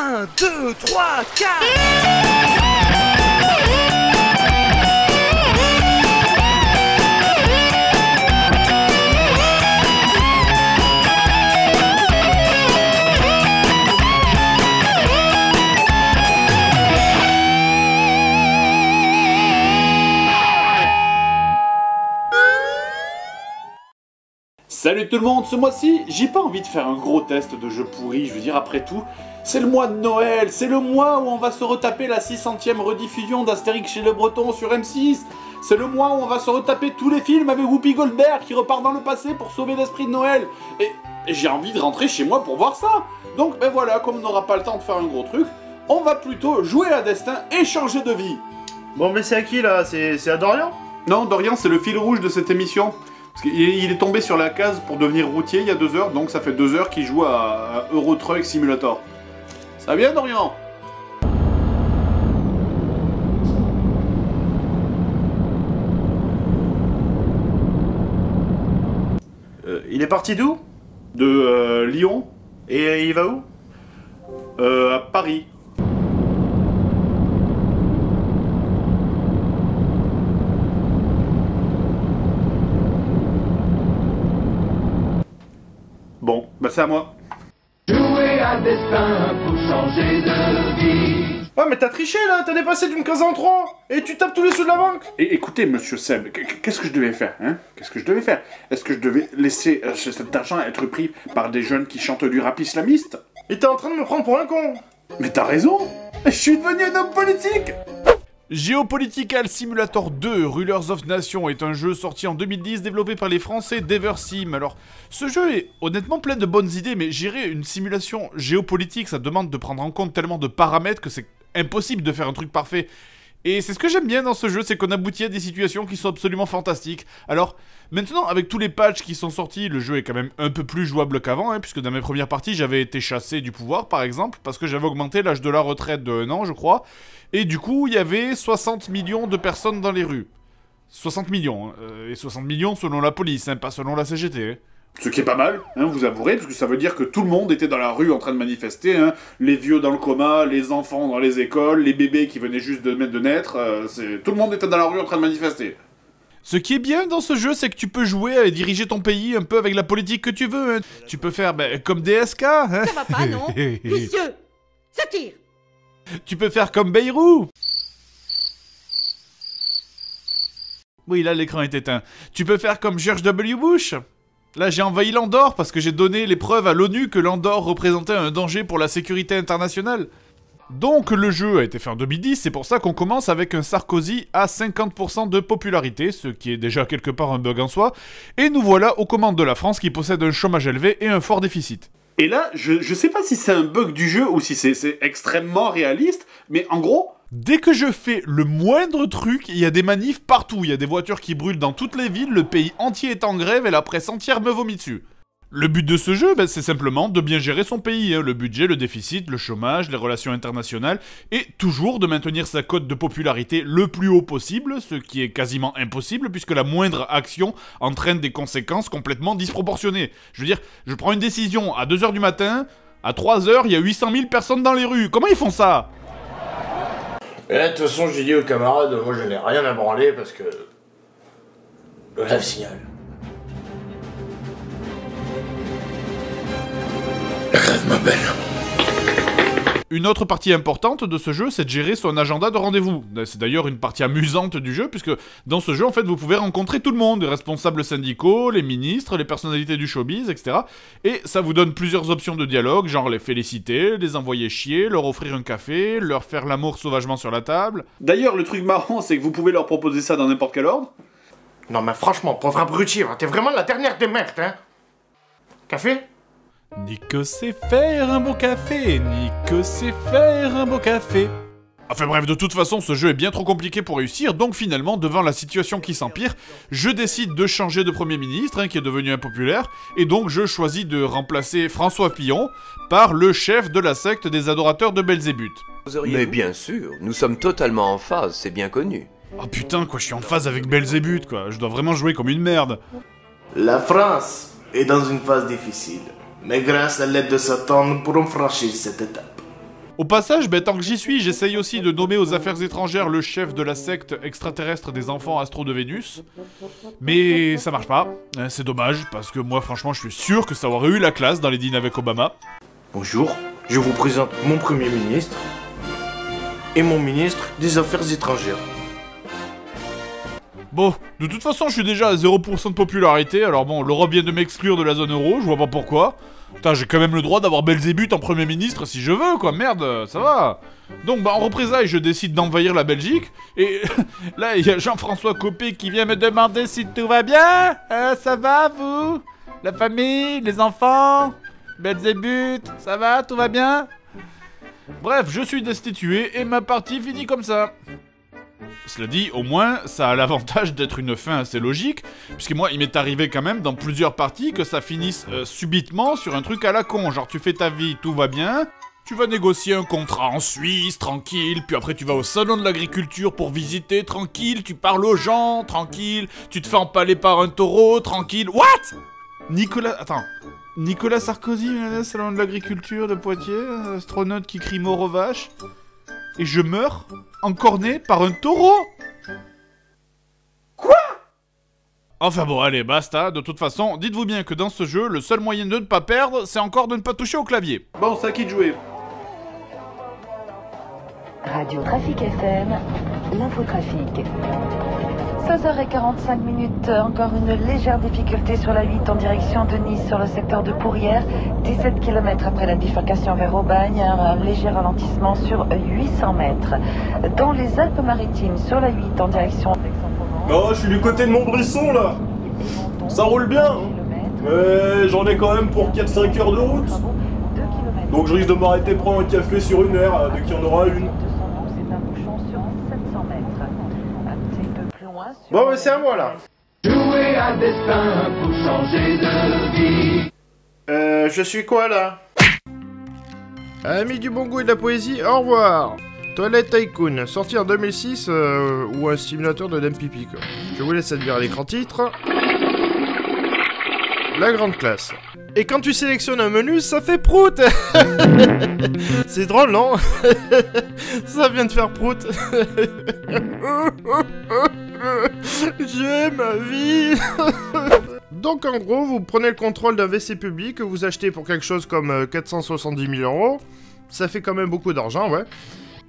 1, 2, 3, 4. Salut tout le monde, ce mois-ci, j'ai pas envie de faire un gros test de jeu pourri, je veux dire après tout, c'est le mois de Noël, c'est le mois où on va se retaper la 600e rediffusion d'Astérix chez le Breton sur M6, c'est le mois où on va se retaper tous les films avec Whoopi Goldberg qui repart dans le passé pour sauver l'esprit de Noël, et j'ai envie de rentrer chez moi pour voir ça. Donc ben voilà, comme on n'aura pas le temps de faire un gros truc, on va plutôt jouer à destin et changer de vie. Bon mais c'est à qui là? C'est à Dorian? Non, Dorian c'est le fil rouge de cette émission. Parce qu'il est tombé sur la case pour devenir routier il y a 2 heures, donc ça fait 2 heures qu'il joue à Euro Truck Simulator. Ça va bien, Dorian? Il est parti d'où? De Lyon, Et il va où? à Paris. Bon, bah c'est à moi. Jouer à destin pour changer de vie. Ouais mais t'as triché là, t'as dépassé d'une case en 3 et tu tapes tous les sous de la banque. Et écoutez, monsieur Seb, qu'est-ce que je devais faire, hein? Qu'est-ce que je devais faire? Est-ce que je devais laisser cet argent être pris par des jeunes qui chantent du rap islamiste? Et t'es en train de me prendre pour un con. Mais t'as raison! Je suis devenu un homme politique! Geopolitical Simulator 2 Rulers of Nation est un jeu sorti en 2010 développé par les Français d'Eversim. Alors, ce jeu est honnêtement plein de bonnes idées, mais gérer une simulation géopolitique, ça demande de prendre en compte tellement de paramètres que c'est impossible de faire un truc parfait. Et c'est ce que j'aime bien dans ce jeu, c'est qu'on aboutit à des situations qui sont absolument fantastiques. Alors, maintenant, avec tous les patchs qui sont sortis, le jeu est quand même un peu plus jouable qu'avant, hein, puisque dans mes premières parties, j'avais été chassé du pouvoir, par exemple, parce que j'avais augmenté l'âge de la retraite de 1 an, je crois, et du coup, il y avait 60 millions de personnes dans les rues. 60 millions, hein, et 60 millions selon la police, hein, pas selon la CGT, hein. Ce qui est pas mal, hein, vous avouerez, parce que ça veut dire que tout le monde était dans la rue en train de manifester, hein, les vieux dans le coma, les enfants dans les écoles, les bébés qui venaient juste de naître, tout le monde était dans la rue en train de manifester. Ce qui est bien dans ce jeu, c'est que tu peux jouer et diriger ton pays un peu avec la politique que tu veux, hein. Tu peux faire comme DSK, hein. Ça va pas, non? Monsieur, ça tire. Tu peux faire comme Bayrou. Oui, là, l'écran est éteint. Tu peux faire comme George W. Bush. Là, j'ai envahi l'Andorre parce que j'ai donné les preuves à l'ONU que l'Andorre représentait un danger pour la sécurité internationale. Donc, le jeu a été fait en 2010, c'est pour ça qu'on commence avec un Sarkozy à 50% de popularité, ce qui est déjà quelque part un bug en soi, et nous voilà aux commandes de la France qui possède un chômage élevé et un fort déficit. Et là, je sais pas si c'est un bug du jeu ou si c'est extrêmement réaliste, mais en gros... Dès que je fais le moindre truc, il y a des manifs partout, il y a des voitures qui brûlent dans toutes les villes, le pays entier est en grève et la presse entière me vomit dessus. Le but de ce jeu, c'est simplement de bien gérer son pays, hein, le budget, le déficit, le chômage, les relations internationales, et toujours de maintenir sa cote de popularité le plus haut possible, ce qui est quasiment impossible puisque la moindre action entraîne des conséquences complètement disproportionnées. Je veux dire, je prends une décision à 2 h du matin, à 3 h, il y a 800 000 personnes dans les rues, comment ils font ça ? Et là, de toute façon, j'ai dit aux camarades, moi je n'ai rien à branler parce que... Le lave-signal. Rêve ma belle. Une autre partie importante de ce jeu, c'est de gérer son agenda de rendez-vous. C'est d'ailleurs une partie amusante du jeu, puisque dans ce jeu, en fait, vous pouvez rencontrer tout le monde, les responsables syndicaux, les ministres, les personnalités du showbiz, etc. Et ça vous donne plusieurs options de dialogue, genre les féliciter, les envoyer chier, leur offrir un café, leur faire l'amour sauvagement sur la table. D'ailleurs, le truc marrant, c'est que vous pouvez leur proposer ça dans n'importe quel ordre. Non mais franchement, pauvre abruti, hein, t'es vraiment la dernière des merdes, hein. Café? Nico sait faire un bon café, Nico sait faire un beau café. Enfin bref, de toute façon, ce jeu est bien trop compliqué pour réussir, donc finalement, devant la situation qui s'empire, je décide de changer de Premier ministre, hein, qui est devenu impopulaire, et donc je choisis de remplacer François Fillon par le chef de la secte des adorateurs de Belzébuth. Mais bien sûr, nous sommes totalement en phase, c'est bien connu. Oh putain, quoi, je suis en phase avec Belzébuth, quoi, je dois vraiment jouer comme une merde. La France est dans une phase difficile, mais grâce à l'aide de Satan, nous pourrons franchir cette étape. Au passage, tant que j'y suis, j'essaye aussi de nommer aux affaires étrangères le chef de la secte extraterrestre des enfants astro de Vénus. Mais ça marche pas. C'est dommage, parce que moi, franchement, je suis sûr que ça aurait eu la classe dans les dîners avec Obama. Bonjour, je vous présente mon Premier ministre et mon ministre des Affaires étrangères. Bon, de toute façon, je suis déjà à 0% de popularité, alors bon, l'Europe vient de m'exclure de la zone euro, je vois pas pourquoi. Putain, j'ai quand même le droit d'avoir Belzébuth en Premier ministre si je veux, quoi, merde, ça va. Donc, en représailles, je décide d'envahir la Belgique, et là, il y a Jean-François Copé qui vient me demander si tout va bien. Ça va, vous? La famille, les enfants? Belzébuth, ça va, tout va bien? Bref, je suis destitué, et ma partie finit comme ça. Cela dit, au moins, ça a l'avantage d'être une fin assez logique, puisque moi, il m'est arrivé quand même dans plusieurs parties que ça finisse subitement sur un truc à la con, genre tu fais ta vie, tout va bien, tu vas négocier un contrat en Suisse, tranquille, puis après tu vas au salon de l'agriculture pour visiter, tranquille, tu parles aux gens, tranquille, tu te fais empaler par un taureau, tranquille, what? Nicolas Sarkozy, salon de l'agriculture de Poitiers, astronaute qui crie mort aux vaches, et je meurs encorné par un taureau? Quoi? Enfin bon, allez, basta. De toute façon, dites-vous bien que dans ce jeu, le seul moyen de ne pas perdre, c'est encore de ne pas toucher au clavier. Bon, c'est à qui de jouer? Radio Trafic FM, l'infotrafic. 16h45, encore une légère difficulté sur la 8 en direction de Nice sur le secteur de Pourrières. 17 km après la bifurcation vers Aubagne, un léger ralentissement sur 800 mètres. Dans les Alpes-Maritimes sur la 8 en direction d'Aix-en-Provence. Oh, je suis du côté de Montbrisson là. Ça roule bien. Mais j'en ai quand même pour 4-5 heures de route. Donc je risque de m'arrêter prendre un café sur une heure, dès qu'il y en aura une. Bon, bah c'est à moi là. Jouer à destin pour changer de vie. Je suis quoi là? Amis du bon goût et de la poésie, au revoir. Toilette Tycoon, sorti en 2006, ou un simulateur de dame pipi quoi. Je vous laisse admirer l'écran titre. La grande classe. Et quand tu sélectionnes un menu, ça fait prout. C'est drôle, non? Ça vient de faire prout. J'ai ma vie. Donc en gros, vous prenez le contrôle d'un WC public que vous achetez pour quelque chose comme 470 000 €. Ça fait quand même beaucoup d'argent, ouais.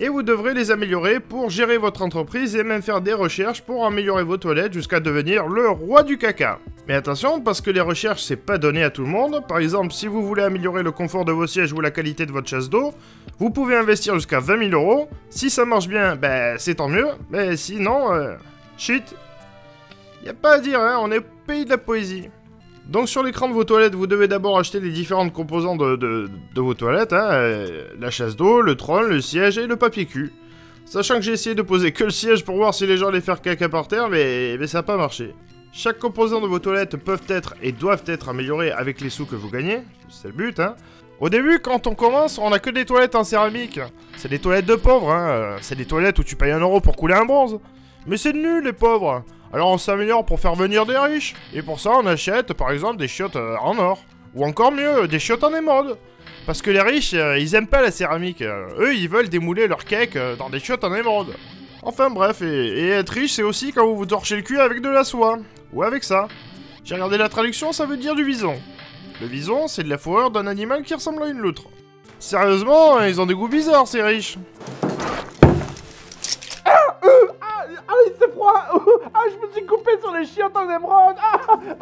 Et vous devrez les améliorer pour gérer votre entreprise et même faire des recherches pour améliorer vos toilettes jusqu'à devenir le roi du caca. Mais attention, parce que les recherches, c'est pas donné à tout le monde. Par exemple, si vous voulez améliorer le confort de vos sièges ou la qualité de votre chasse d'eau, vous pouvez investir jusqu'à 20 000 €. Si ça marche bien, ben c'est tant mieux. Mais sinon, shit. Y a pas à dire, hein, on est au pays de la poésie. Donc sur l'écran de vos toilettes, vous devez d'abord acheter les différentes composants de vos toilettes, hein, la chasse d'eau, le trône, le siège et le papier cul. Sachant que j'ai essayé de poser que le siège pour voir si les gens allaient faire caca par terre, mais ça n'a pas marché. Chaque composant de vos toilettes peuvent être et doivent être améliorés avec les sous que vous gagnez, c'est le but, hein. Au début, quand on commence, on a que des toilettes en céramique. C'est des toilettes de pauvres, hein, c'est des toilettes où tu payes 1 € pour couler un bronze. Mais c'est nul, les pauvres. Alors on s'améliore pour faire venir des riches. Et pour ça, on achète, par exemple, des chiottes en or. Ou encore mieux, des chiottes en émeraude. Parce que les riches, ils aiment pas la céramique. Eux, ils veulent démouler leur cake dans des chiottes en émeraude. Enfin bref, et être riche, c'est aussi quand vous vous torchez le cul avec de la soie. Ou avec ça. J'ai regardé la traduction, ça veut dire du vison. Le vison, c'est de la fourrure d'un animal qui ressemble à une loutre. Sérieusement, ils ont des goûts bizarres, ces riches. Il fait froid. Je me suis coupé sur les chiottes en émeraude.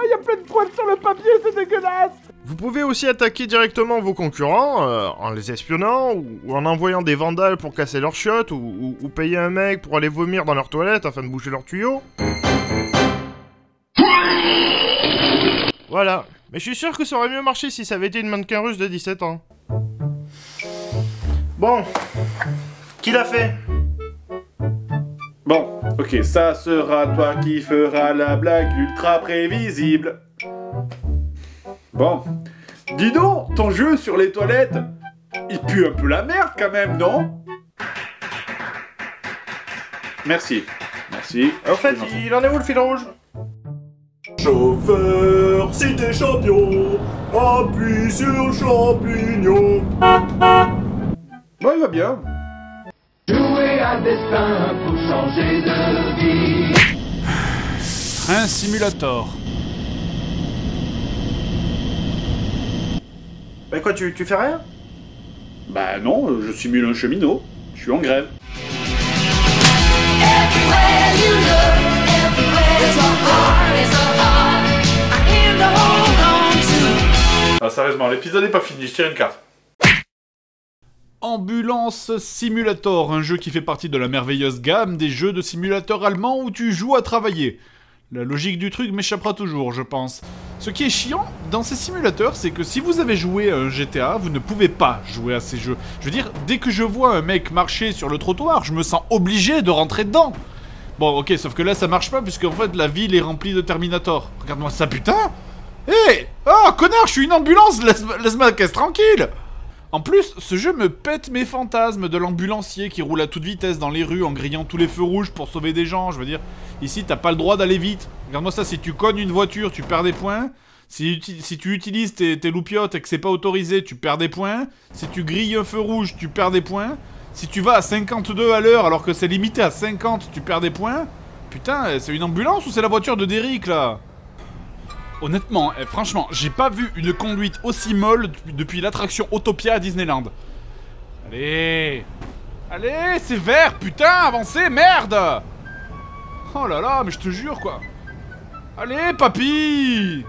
Il y a plein de poils sur le papier, c'est dégueulasse. Vous pouvez aussi attaquer directement vos concurrents, en les espionnant, ou en envoyant des vandales pour casser leurs chiottes, ou payer un mec pour aller vomir dans leurs toilettes afin de boucher leurs tuyaux. Voilà. Mais je suis sûr que ça aurait mieux marché si ça avait été une mannequin russe de 17 ans. Bon. Qui l'a fait? Bon, ok, ça sera toi qui feras la blague ultra prévisible. Bon, dis donc, ton jeu sur les toilettes, il pue un peu la merde quand même, non? Merci, merci. En fait, il en est où le fil rouge? Chauffeur, si t'es champion, appuie sur champignon. Ouais, il va bien. Jouer à destin pour changer de vie. Train Simulator. Bah quoi, tu fais rien? Bah non, je simule un cheminot. Je suis en grève. Ah sérieusement, l'épisode n'est pas fini, je tire une carte. Ambulance Simulator, un jeu qui fait partie de la merveilleuse gamme des jeux de simulateurs allemands où tu joues à travailler. La logique du truc m'échappera toujours, je pense. Ce qui est chiant dans ces simulateurs, c'est que si vous avez joué à un GTA, vous ne pouvez pas jouer à ces jeux. Je veux dire, dès que je vois un mec marcher sur le trottoir, je me sens obligé de rentrer dedans. Bon, ok, sauf que là, ça marche pas, puisque en fait, la ville est remplie de Terminator. Regarde-moi ça, putain! Hé hey, oh, connard, je suis une ambulance, laisse-moi la caisse tranquille! En plus, ce jeu me pète mes fantasmes de l'ambulancier qui roule à toute vitesse dans les rues en grillant tous les feux rouges pour sauver des gens, je veux dire. Ici, t'as pas le droit d'aller vite. Regarde-moi ça, si tu cognes une voiture, tu perds des points. Si tu utilises tes loupiottes et que c'est pas autorisé, tu perds des points. Si tu grilles un feu rouge, tu perds des points. Si tu vas à 52 à l'heure alors que c'est limité à 50, tu perds des points. Putain, c'est une ambulance ou c'est la voiture de Derrick, là? Honnêtement, franchement, j'ai pas vu une conduite aussi molle depuis l'attraction Autopia à Disneyland. Allez! Allez, c'est vert, putain, avancez, merde! Oh là là, mais je te jure, quoi. Allez, papy!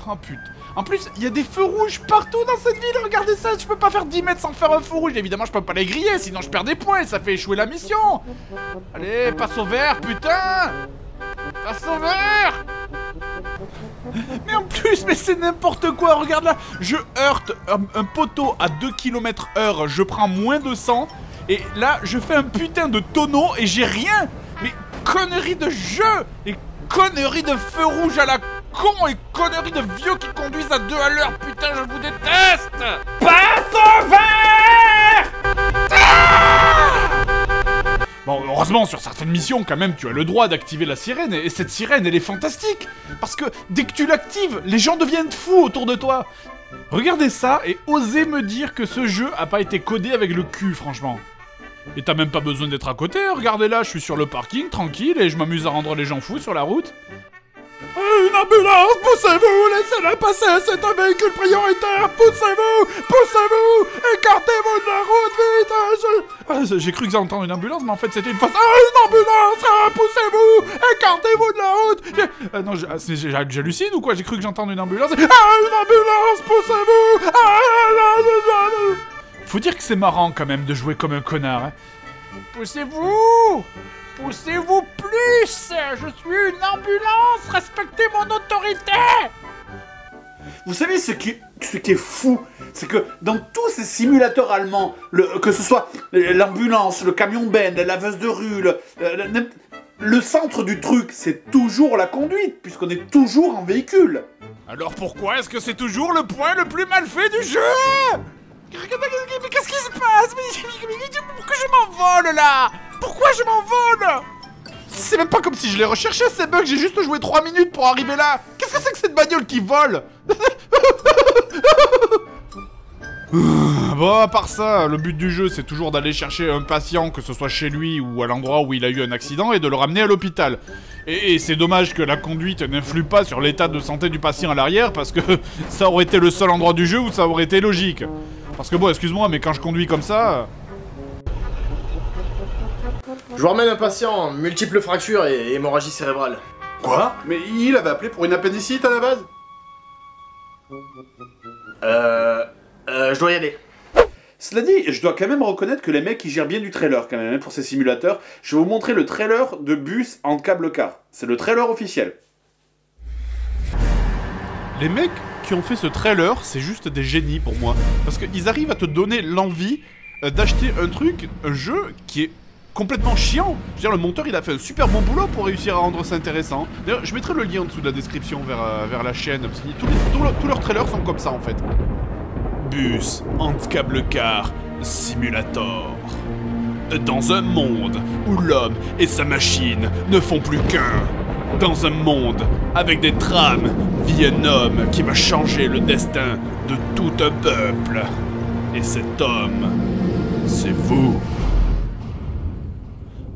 Oh putain. En plus, il y a des feux rouges partout dans cette ville, regardez ça, je peux pas faire 10 mètres sans faire un feu rouge. Évidemment, je peux pas les griller, sinon je perds des points et ça fait échouer la mission. Allez, passe au vert, putain! Passe au vert! Mais en plus, mais c'est n'importe quoi, regarde là. Je heurte un poteau à 2 km/h, je prends moins de 100. Et là, je fais un putain de tonneau et j'ai rien. Mais conneries de jeu! Et conneries de feu rouge à la con! Et conneries de vieux qui conduisent à 2 à l'heure! Putain, je vous déteste! Passe au vert! Bon, heureusement, sur certaines missions, quand même, tu as le droit d'activer la sirène, et cette sirène, elle est fantastique! Parce que dès que tu l'actives, les gens deviennent fous autour de toi! Regardez ça, et osez me dire que ce jeu a pas été codé avec le cul, franchement. Et t'as même pas besoin d'être à côté, regardez là, je suis sur le parking, tranquille, et je m'amuse à rendre les gens fous sur la route. Une ambulance, poussez-vous, laissez-la passer, c'est un véhicule prioritaire, poussez-vous, poussez-vous, écartez-vous de la route, vite, j'ai cru que j'entendais une ambulance, mais en fait c'était une face... Ah, une ambulance, poussez-vous, écartez-vous de la route. Non, j'hallucine ou quoi? J'ai cru que j'entendais une ambulance, une ambulance, poussez-vous. Faut dire que c'est marrant quand même de jouer comme un connard, hein. Poussez-vous! Poussez-vous plus! Je suis une ambulance! Respectez mon autorité! Vous savez ce qui est fou, c'est que dans tous ces simulateurs allemands, que ce soit l'ambulance, le camion-ben, la laveuse de rue, le centre du truc, c'est toujours la conduite, puisqu'on est toujours en véhicule. Alors pourquoi est-ce que c'est toujours le point le plus mal fait du jeu? Mais qu'est-ce qui se passe? Pourquoi je m'envole là? Pourquoi je m'envole? C'est même pas comme si je les recherchais ces bugs, j'ai juste joué 3 minutes pour arriver là. Qu'est-ce que c'est que cette bagnole qui vole? Bon, à part ça, le but du jeu c'est toujours d'aller chercher un patient, que ce soit chez lui ou à l'endroit où il a eu un accident, et de le ramener à l'hôpital. Et c'est dommage que la conduite n'influe pas sur l'état de santé du patient à l'arrière, parce que ça aurait été le seul endroit du jeu où ça aurait été logique. Parce que bon, excuse-moi, mais quand je conduis comme ça... Je vous ramène un patient, multiples fractures et hémorragie cérébrale. Quoi? Mais il avait appelé pour une appendicite à la base? Je dois y aller. Cela dit, je dois quand même reconnaître que les mecs ils gèrent bien du trailer quand même pour ces simulateurs. Je vais vous montrer le trailer de bus en câble car. C'est le trailer officiel. Les mecs qui ont fait ce trailer, c'est juste des génies pour moi. Parce qu'ils arrivent à te donner l'envie d'acheter un truc, un jeu qui est complètement chiant. Je veux dire, le monteur il a fait un super bon boulot pour réussir à rendre ça intéressant. D'ailleurs, je mettrai le lien en dessous de la description vers la chaîne, parce que tous leurs trailers sont comme ça en fait. Bus, câble car, simulator. Dans un monde où l'homme et sa machine ne font plus qu'un. Dans un monde avec des trames, vit un homme qui va changer le destin de tout un peuple. Et cet homme, c'est vous.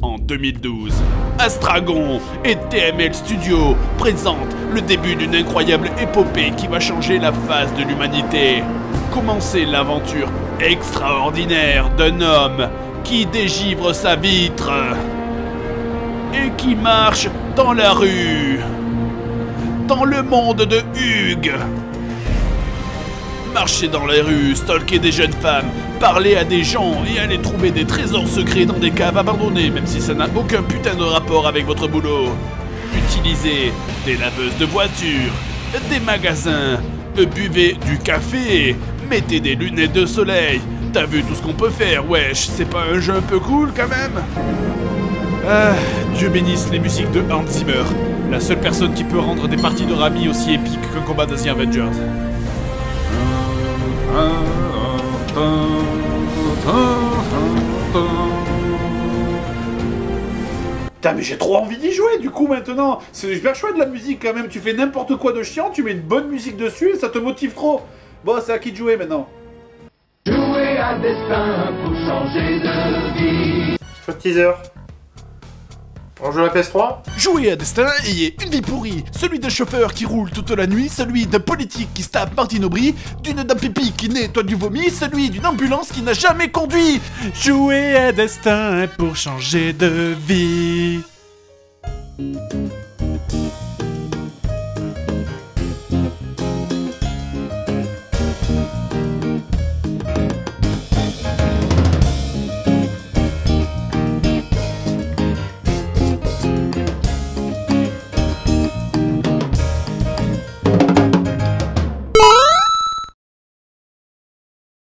En 2012, Astragon et TML Studio présentent le début d'une incroyable épopée qui va changer la face de l'humanité. Commencez l'aventure extraordinaire d'un homme qui dégivre sa vitre et qui marche dans la rue, dans le monde de Hugues. Marcher dans les rues, stalker des jeunes femmes, parler à des gens et aller trouver des trésors secrets dans des caves abandonnées, même si ça n'a aucun putain de rapport avec votre boulot. Utilisez des laveuses de voitures, des magasins, buvez du café, mettez des lunettes de soleil. T'as vu tout ce qu'on peut faire, wesh, c'est pas un jeu un peu cool quand même? Ah, Dieu bénisse les musiques de Hans Zimmer, la seule personne qui peut rendre des parties de Rami aussi épiques qu'un combat d'Asie Avengers. Putain, mais j'ai trop envie d'y jouer du coup maintenant. C'est super chouette de la musique quand même. Tu fais n'importe quoi de chiant, tu mets une bonne musique dessus et ça te motive trop. Bon, c'est à qui de jouer maintenant? Jouer à destin pour changer de vie. Pas de teaser. On joue à la PS3? Jouez à destin, ayez une vie pourrie. Celui d'un chauffeur qui roule toute la nuit, celui d'un politique qui se tape Martine Aubry, d'un pipi qui nettoie du vomi, celui d'une ambulance qui n'a jamais conduit. Jouez à destin pour changer de vie.